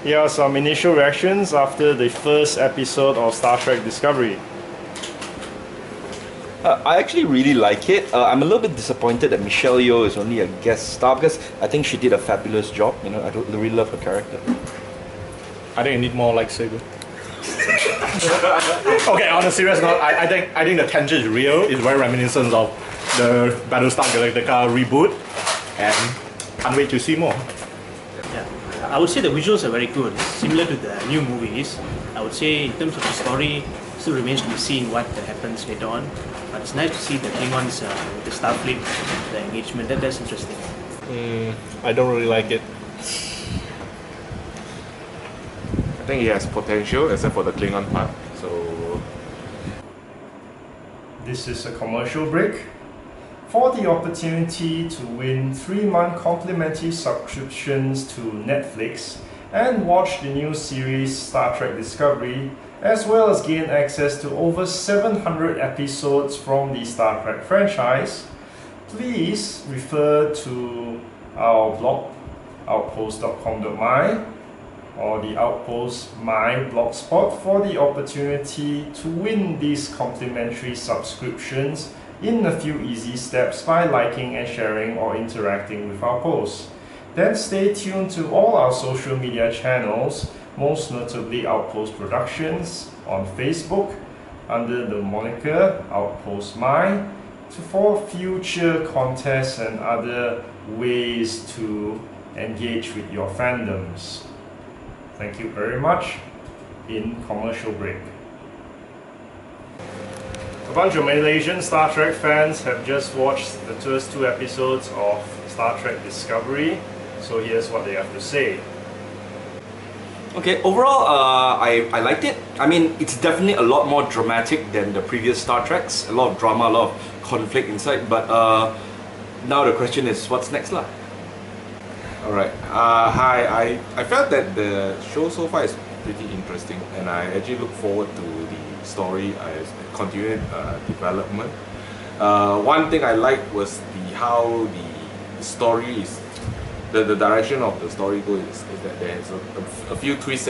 Here are some initial reactions after the first episode of Star Trek Discovery. I actually really like it. I'm a little bit disappointed that Michelle Yeoh is only a guest star because I think she did a fabulous job. You know, I really love her character. I think I need more lightsaber. Okay, on a serious note, I think the tension is real. It's very reminiscent of the Battlestar Galactica reboot, and can't wait to see more. Yeah, I would say the visuals are very good. It's similar to the new movies. I would say in terms of the story, still remains to be seen what happens later on. But it's nice to see the Klingons with the Starfleet, the engagement. That's interesting. I don't really like it. I think it has potential, except for the Klingon part. So This is a commercial break. For the opportunity to win 3-month complimentary subscriptions to Netflix and watch the new series Star Trek Discovery, as well as gain access to over 700 episodes from the Star Trek franchise, please refer to our blog, outpost.com.my, or the Outpost My Blogspot for the opportunity to win these complimentary subscriptions in a few easy steps by liking and sharing or interacting with our posts. Then stay tuned to all our social media channels, most notably Outpost Productions on Facebook under the moniker Outpost My, for future contests and other ways to engage with your fandoms. Thank you very much. In commercial break. A bunch of Malaysian Star Trek fans have just watched the first 2 episodes of Star Trek Discovery, so here's what they have to say. Okay, overall, I liked it. I mean, it's definitely a lot more dramatic than the previous Star Treks. A lot of drama, a lot of conflict inside. But now the question is, what's next, lah? alright. Hi, I felt that the show so far is pretty interesting, and I actually look forward to the story as continued development. One thing I liked was how the story is, the direction of the story goes is that there's a few twists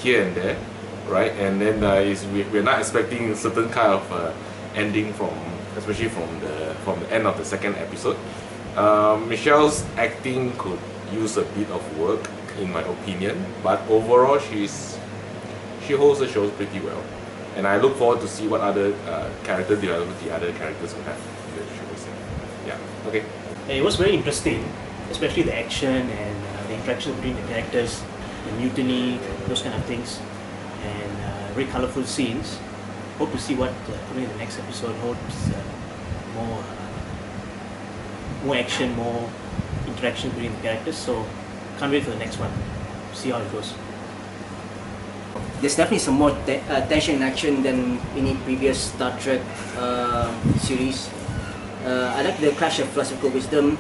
here and there, right? And then we're not expecting a certain kind of ending especially from the end of the second episode. Michelle's acting could use a bit of work, in my opinion, but overall she holds the show pretty well, and I look forward to see what other character development the other characters will have in the shows. Yeah, okay. It was very interesting, especially the action and the interaction between the characters, the mutiny, those kind of things, and very colourful scenes. Hope to see what coming in the next episode holds. More action, more interaction between the characters, so can't wait for the next one. See how it goes. There's definitely some more tension and action than any previous Star Trek series. I like the clash of philosophical wisdom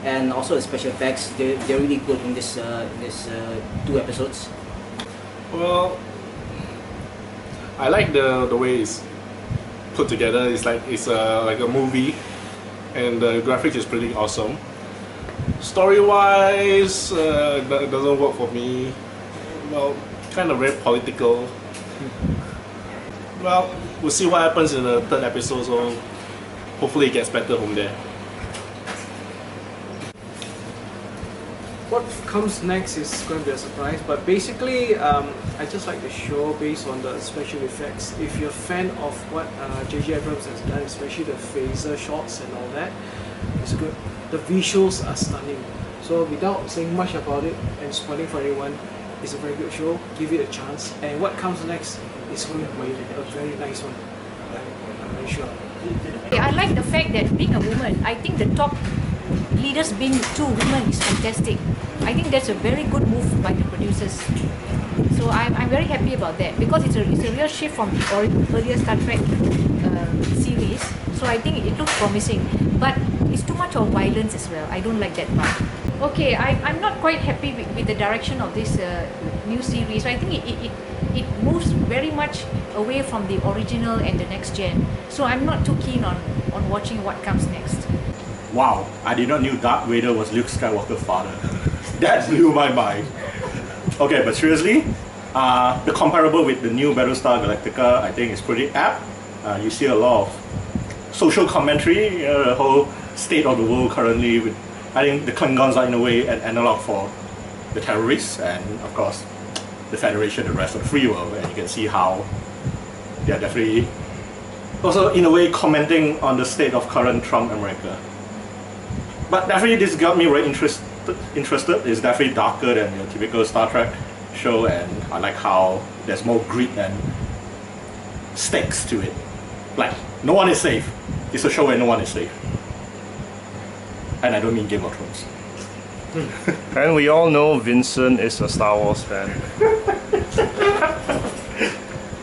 and also the special effects. They're really good in this 2 episodes. Well, I like the way it's put together. It's like a movie, and the graphics is pretty awesome. Story-wise, it doesn't work for me. Well, kind of very political. Well, we'll see what happens in the 3rd episode, so hopefully it gets better from there. What comes next is going to be a surprise, but basically I just like the show based on the special effects. If you're a fan of what J.J. Abrams has done, especially the phaser shots and all that, it's good. The visuals are stunning. So without saying much about it and spoiling for everyone, it's a very good show. Give it a chance. And what comes next is going to be a very nice one. I'm very sure. I like the fact that being a woman, I think the top leaders being 2 women is fantastic. I think that's a very good move by the producers. So I'm very happy about that because it's a real shift from the earlier Star Trek series. So I think it looks promising, but it's too much of violence as well. I don't like that part. Okay, I'm not quite happy with the direction of this new series. So I think it moves very much away from the original and the next gen. So I'm not too keen on watching what comes next. Wow, I did not know Darth Vader was Luke Skywalker's father. That blew my mind. Okay, but seriously, the comparable with the new Battlestar Galactica, I think is pretty apt. You see a lot of social commentary, the whole state of the world currently. I think the Klingons are in a way an analog for the terrorists, and of course the Federation, the rest of the free world, and you can see how they are definitely also in a way commenting on the state of current Trump America. But definitely this got me very interested. It's definitely darker than your typical Star Trek show, and I like how there's more grit and stakes to it. Like, no one is safe. It's a show where no one is safe. And I don't mean Game of Thrones. And we all know Vincent is a Star Wars fan.